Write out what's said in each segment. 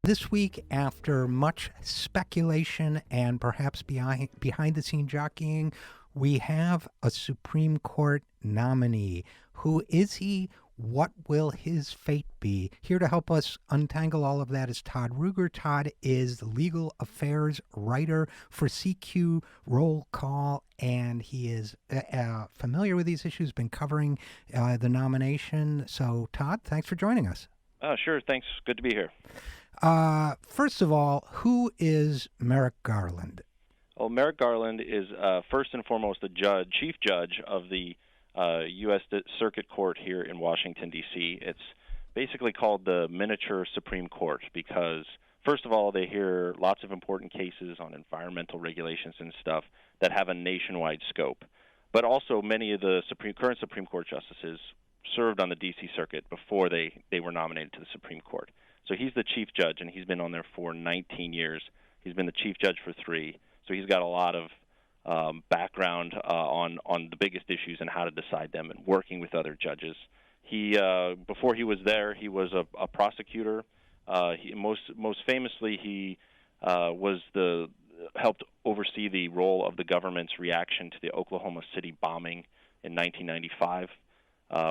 This week, after much speculation and perhaps behind-the-scene jockeying, we have a Supreme Court nominee. Who is he? What will his fate be? Here to help us untangle all of that is Todd Ruger. Todd is the legal affairs writer for CQ Roll Call, and he is familiar with these issues, been covering the nomination. So, Todd, thanks for joining us. Sure. Thanks. Good to be here. First of all, who is Merrick Garland? Well, Merrick Garland is first and foremost the chief judge of the U.S. Circuit Court here in Washington, D.C. It's basically called the miniature Supreme Court because, first of all, they hear lots of important cases on environmental regulations and stuff that have a nationwide scope. But also many of the current Supreme Court justices served on the D.C. Circuit before they were nominated to the Supreme Court. So he's the chief judge, and he's been on there for 19 years. He's been the chief judge for 3. So he's got a lot of background on the biggest issues and how to decide them and working with other judges. He before he was there, he was a prosecutor. Most famously, he helped oversee the role of the government's reaction to the Oklahoma City bombing in 1995.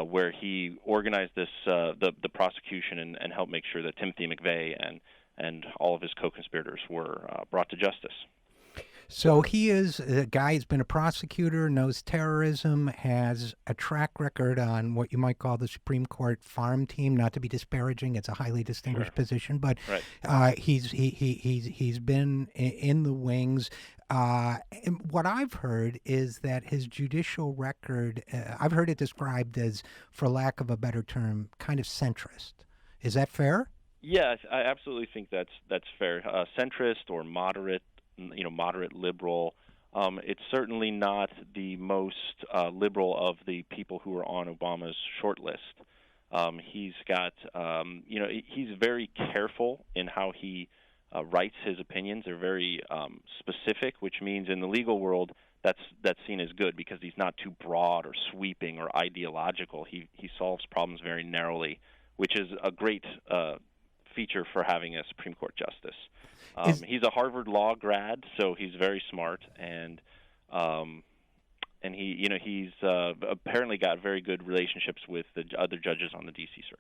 Where he organized the prosecution and helped make sure that Timothy McVeigh and all of his co-conspirators were brought to justice. So he is a guy who's been a prosecutor, knows terrorism, has a track record on what you might call the Supreme Court farm team. Not to be disparaging, it's a highly distinguished position, but right. He's been in the wings. And what I've heard is that his judicial record, I've heard it described as, for lack of a better term, kind of centrist. Is that fair? Yes, I absolutely think that's fair. Centrist or moderate, moderate liberal. It's certainly not the most liberal of the people who are on Obama's short list. He's got, he's very careful in how he writes his opinions. They're very specific, which means in the legal world that's seen as good because he's not too broad or sweeping or ideological. He solves problems very narrowly, which is a great feature for having a Supreme Court justice. He's a Harvard Law grad, so he's very smart, and he's apparently got very good relationships with the other judges on the D.C. Circuit.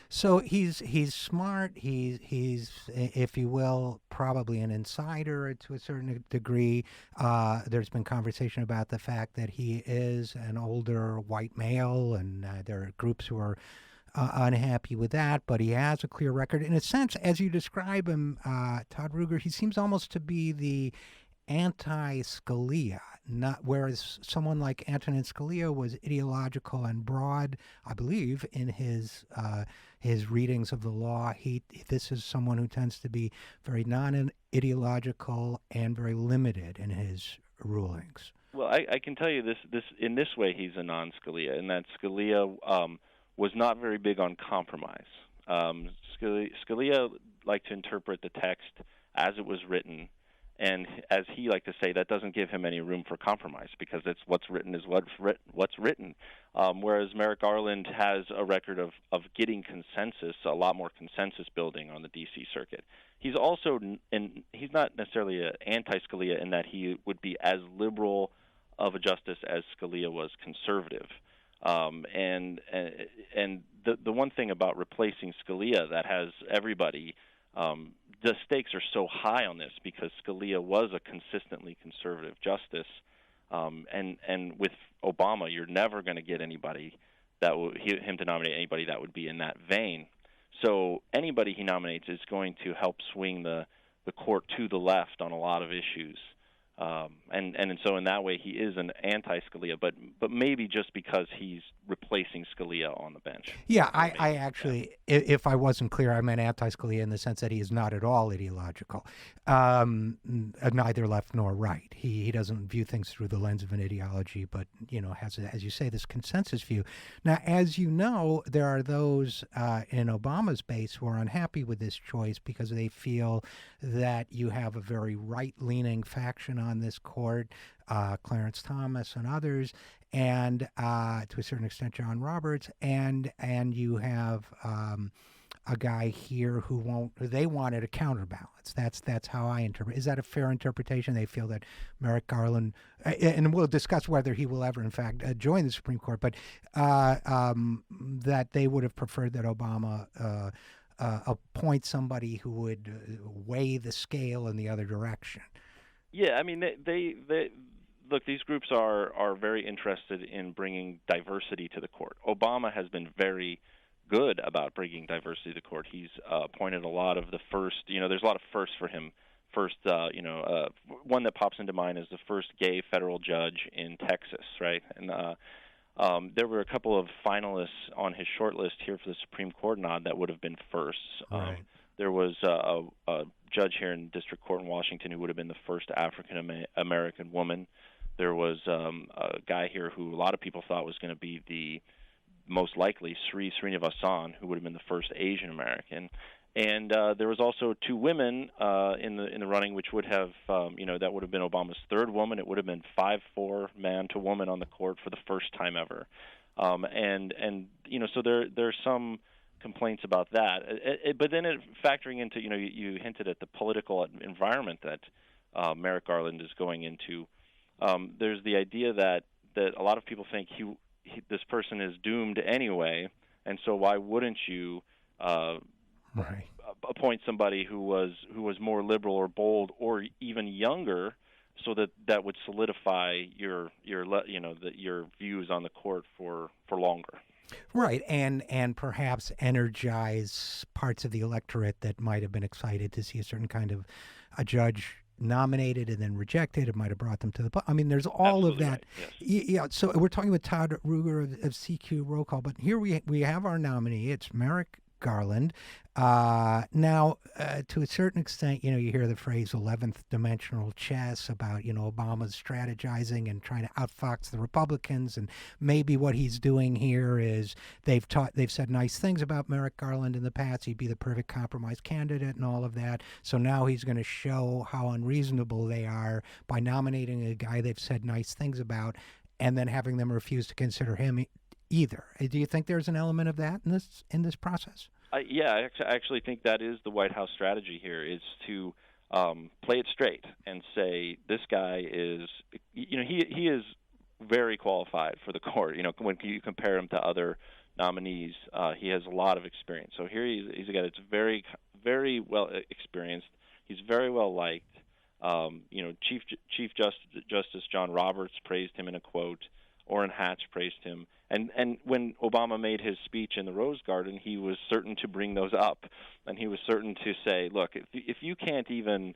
So he's smart. He's if you will, probably an insider to a certain degree. There's been conversation about the fact that he is an older white male, and there are groups who are unhappy with that. But he has a clear record. In a sense, as you describe him, Todd Ruger, he seems almost to be the anti-Scalia, whereas someone like Antonin Scalia was ideological and broad, I believe, in his readings of the law. This is someone who tends to be very non-ideological and very limited in his rulings. Well, I can tell you this in this way, he's a non-Scalia, in that Scalia was not very big on compromise. Scalia liked to interpret the text as it was written. And as he liked to say, that doesn't give him any room for compromise because it's what's written is what's written. Whereas Merrick Garland has a record of getting consensus, a lot more consensus building on the D.C. Circuit. He's also, he's not necessarily an anti-Scalia in that he would be as liberal of a justice as Scalia was conservative. And the one thing about replacing Scalia that has everybody. The stakes are so high on this because Scalia was a consistently conservative justice, and with Obama, you're never going to get anybody him to nominate anybody that would be in that vein. So anybody he nominates is going to help swing the court to the left on a lot of issues. And so in that way, he is an anti-Scalia, but maybe just because he's replacing Scalia on the bench. Yeah, I actually, if I wasn't clear, I meant anti-Scalia in the sense that he is not at all ideological, neither left nor right. He doesn't view things through the lens of an ideology, but has, as you say, this consensus view. Now, as you know, there are those in Obama's base who are unhappy with this choice because they feel that you have a very right-leaning faction on this court, Clarence Thomas and others, and to a certain extent John Roberts, and you have a guy here who won't. They wanted a counterbalance. That's how I interpret. Is that a fair interpretation? They feel that Merrick Garland, and we'll discuss whether he will ever, in fact, join the Supreme Court, but that they would have preferred that Obama appoint somebody who would weigh the scale in the other direction. Yeah, I mean, they look. These groups are very interested in bringing diversity to the court. Obama has been very good about bringing diversity to the court. He's appointed a lot of the first. There's a lot of firsts for him. First, one that pops into mind is the first gay federal judge in Texas, right? And there were a couple of finalists on his short list here for the Supreme Court nod that would have been firsts. Right. There was a judge here in District Court in Washington who would have been the first African American woman. There was a guy here who a lot of people thought was going to be the most likely, Srinivasan, who would have been the first Asian American. And there was also two women in the running, which would have, that would have been Obama's third woman. It would have been 5-4 man to woman on the court for the first time ever. So there's some complaints about that. But then factoring into, you hinted at the political environment that Merrick Garland is going into. There's the idea that a lot of people think this person is doomed anyway, and so why wouldn't you appoint somebody who was more liberal or bold or even younger, so that would solidify your views on the court for longer. Right, and perhaps energize parts of the electorate that might have been excited to see a certain kind of a judge nominated and then rejected. It might have brought them to the. I mean, there's all Absolutely of that. Right, yes. Yeah. So we're talking with Todd Ruger of CQ Roll Call, but here we have our nominee. It's Merrick Garland. Now, to a certain extent, you hear the phrase 11th dimensional chess about, Obama's strategizing and trying to outfox the Republicans. And maybe what he's doing here is they've said nice things about Merrick Garland in the past. He'd be the perfect compromise candidate and all of that. So now he's going to show how unreasonable they are by nominating a guy they've said nice things about and then having them refuse to consider him either. Do you think there's an element of that in this process? I actually think that is the White House strategy here, is to play it straight and say this guy is, he is very qualified for the court. When you compare him to other nominees, he has a lot of experience. So here he's a guy that's very, very well experienced. He's very well liked. Chief Justice John Roberts praised him in a quote. Orrin Hatch praised him. And when Obama made his speech in the Rose Garden, he was certain to bring those up. And he was certain to say, look, if you can't even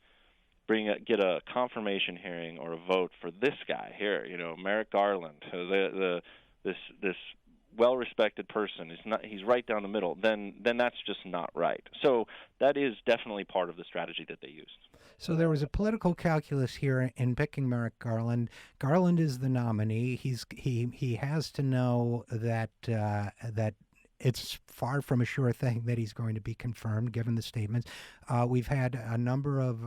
get a confirmation hearing or a vote for this guy here, Merrick Garland, this well-respected person, he's right down the middle, then that's just not right. So that is definitely part of the strategy that they used. So there was a political calculus here in picking Merrick Garland. Garland is the nominee. He has to know that it's far from a sure thing that he's going to be confirmed, given the statements. We've had a number of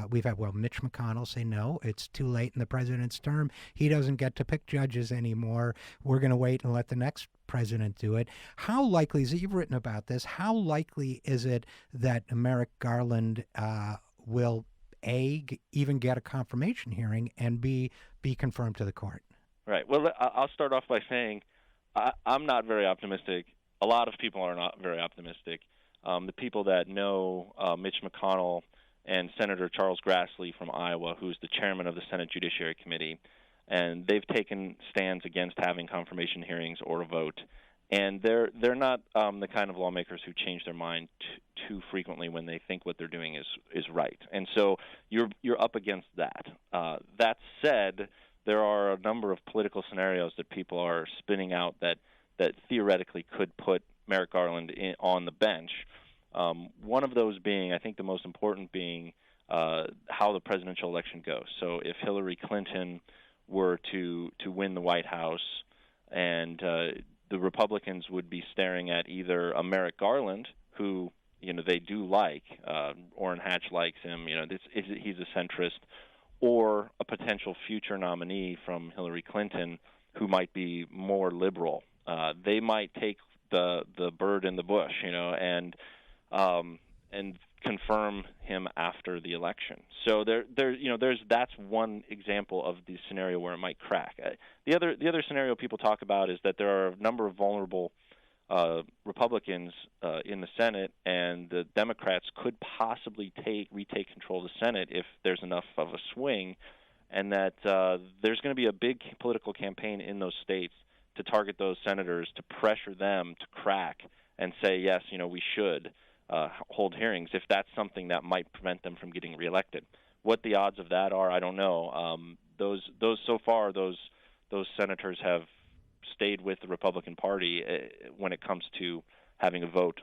Mitch McConnell say no, it's too late in the president's term. He doesn't get to pick judges anymore. We're going to wait and let the next president do it. How likely is it? You've written about this. How likely is it that Merrick Garland will even get a confirmation hearing and be confirmed to the court? Right. Well, I'll start off by saying I'm not very optimistic. A lot of people are not very optimistic. The people that know Mitch McConnell and Senator Charles Grassley from Iowa, who's the chairman of the Senate Judiciary Committee, and they've taken stands against having confirmation hearings or a vote. And they're not the kind of lawmakers who change their mind too frequently when they think what they're doing is right. And so you're up against that. That said, there are a number of political scenarios that people are spinning out that theoretically could put Merrick Garland on the bench. One of those being, I think the most important being, how the presidential election goes. So if Hillary Clinton were to win the White House, and the Republicans would be staring at either a Merrick Garland, who they do like, Orrin Hatch likes him, he's a centrist, or a potential future nominee from Hillary Clinton who might be more liberal. They might take the bird in the bush, and and confirm him after the election. So that's one example of the scenario where it might crack. The other scenario people talk about is that there are a number of vulnerable Republicans in the Senate, and the Democrats could possibly retake control of the Senate if there's enough of a swing, and that there's going to be a big political campaign in those states to target those senators, to pressure them to crack and say, yes, we should hold hearings if that's something that might prevent them from getting reelected. What the odds of that are, I don't know. Those senators have stayed with the Republican Party when it comes to having a vote.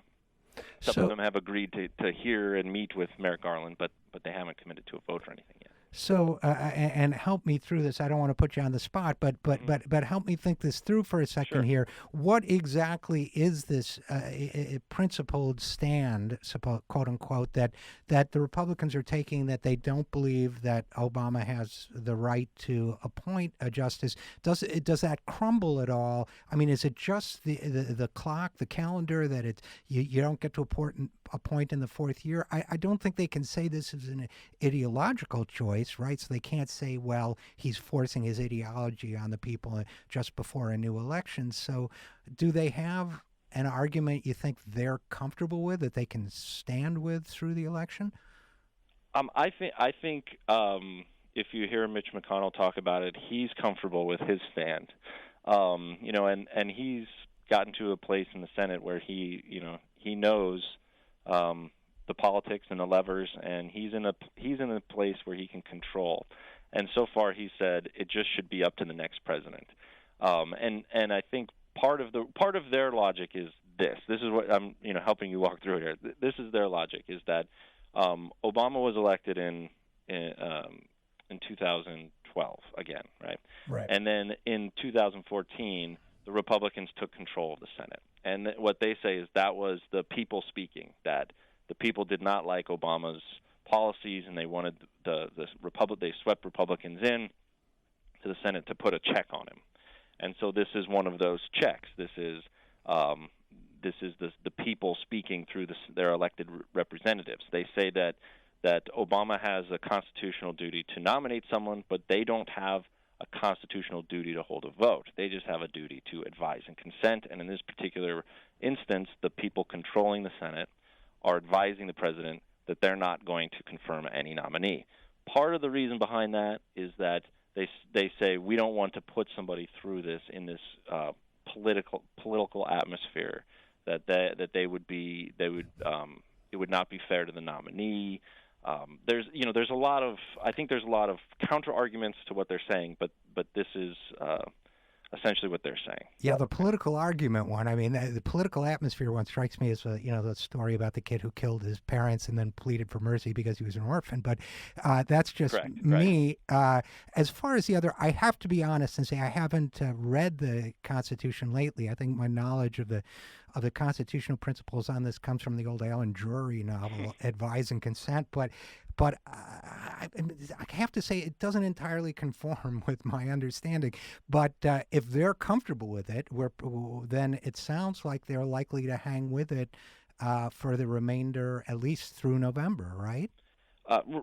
Some of them have agreed to hear and meet with Merrick Garland, but they haven't committed to a vote or anything yet. So, and help me through this. I don't want to put you on the spot, but help me think this through for a second here. What exactly is this principled stand, quote unquote, that the Republicans are taking, that they don't believe that Obama has the right to appoint a justice? Does that crumble at all? I mean, is it just the clock, the calendar, that you don't get to appoint in the fourth year? I don't think they can say this is an ideological choice, right? So they can't say, well, he's forcing his ideology on the people just before a new election. So do they have an argument you think they're comfortable with, that they can stand with through the election? I think if you hear Mitch McConnell talk about it, he's comfortable with his stand. And he's gotten to a place in the Senate where he knows the politics and the levers, and he's in a place where he can control. And so far, he said it just should be up to the next president. And I think part of their logic is this. This is what I'm helping you walk through here. This is their logic: is that Obama was elected in 2012 again, right? Right. And then in 2014, the Republicans took control of the Senate. And what they say is that was the people speaking, that the people did not like Obama's policies, and they wanted they swept Republicans in to the Senate to put a check on him. And so this is one of those checks. This is the people speaking through their elected representatives. They say that Obama has a constitutional duty to nominate someone, but they don't have a constitutional duty to hold a vote. They just have a duty to advise and consent. And in this particular instance, the people controlling the Senate are advising the president that they're not going to confirm any nominee. Part of the reason behind that is that they say we don't want to put somebody through this in this political atmosphere, that it would not be fair to the nominee. There's a lot of counter arguments to what they're saying, but this is essentially what they're saying. Yeah, the political argument one. I mean, the political atmosphere one strikes me as the story about the kid who killed his parents and then pleaded for mercy because he was an orphan. But that's just me. Right. As far as the other, I have to be honest and say I haven't read the Constitution lately. I think my knowledge of the constitutional principles on this comes from the old Alan Drury novel, Advise and Consent. But I have to say it doesn't entirely conform with my understanding. But if they're comfortable with it, then it sounds like they're likely to hang with it for the remainder, at least through November, right?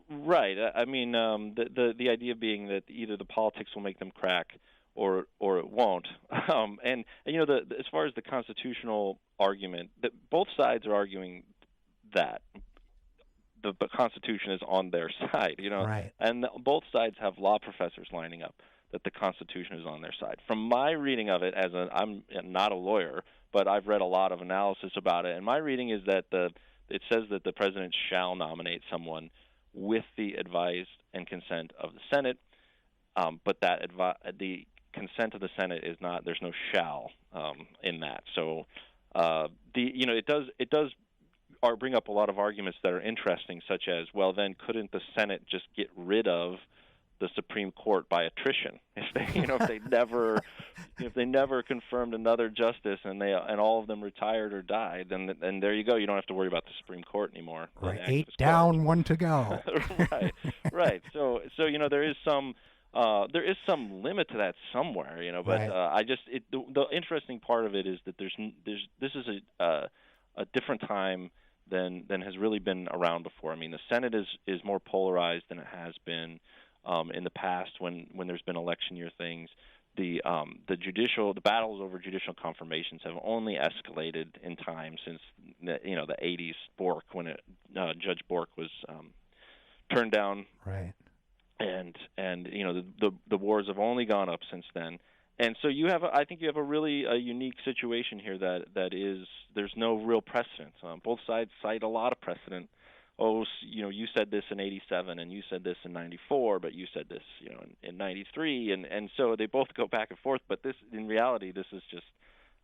Right. I mean, the idea being that either the politics will make them crack or it won't. And as far as the constitutional argument, that both sides are arguing that the Constitution is on their side, right. And both sides have law professors lining up that the Constitution is on their side. From my reading of it, I'm not a lawyer, but I've read a lot of analysis about it, and my reading is that it says that the president shall nominate someone with the advice and consent of the Senate, but that the consent of the Senate is not. There's no shall in that. So it does bring up a lot of arguments that are interesting, such as, well, then couldn't the Senate just get rid of the Supreme Court by attrition if they never confirmed another justice and all of them retired or died, then there you go. You don't have to worry about the Supreme Court anymore. Right, 8 down, 1 to go. right. So there is some limit to that somewhere, But right. The interesting part of it is that this is a different time than has really been around before. I mean, the Senate is more polarized than it has been in the past when there's been election year things. The battles over judicial confirmations have only escalated in time since the 80s Bork, when Judge Bork was turned down, Right. and the wars have only gone up since then. And so I think you have a really unique situation here that is, there's no real precedent. Both sides cite a lot of precedent. Oh, you said this in '87, and you said this in '94, but you said this, in '93, and so they both go back and forth. But this, in reality, this is just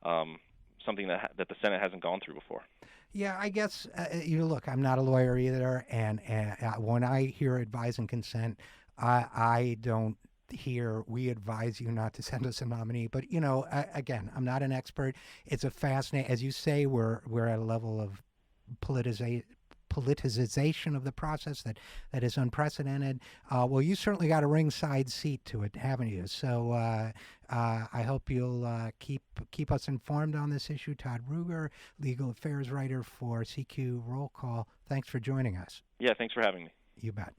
something that the Senate hasn't gone through before. Yeah, I guess look, I'm not a lawyer either, and when I hear advise and consent, I don't hear we advise you not to send us a nominee. But again, I'm not an expert. It's a fascinating, as you say, we're at a level of politicization of the process that is unprecedented. Well, you certainly got a ringside seat to it, haven't you? So I hope you'll keep us informed on this issue. Todd Ruger, legal affairs writer for CQ Roll Call. Thanks for joining us. Yeah, thanks for having me. You bet.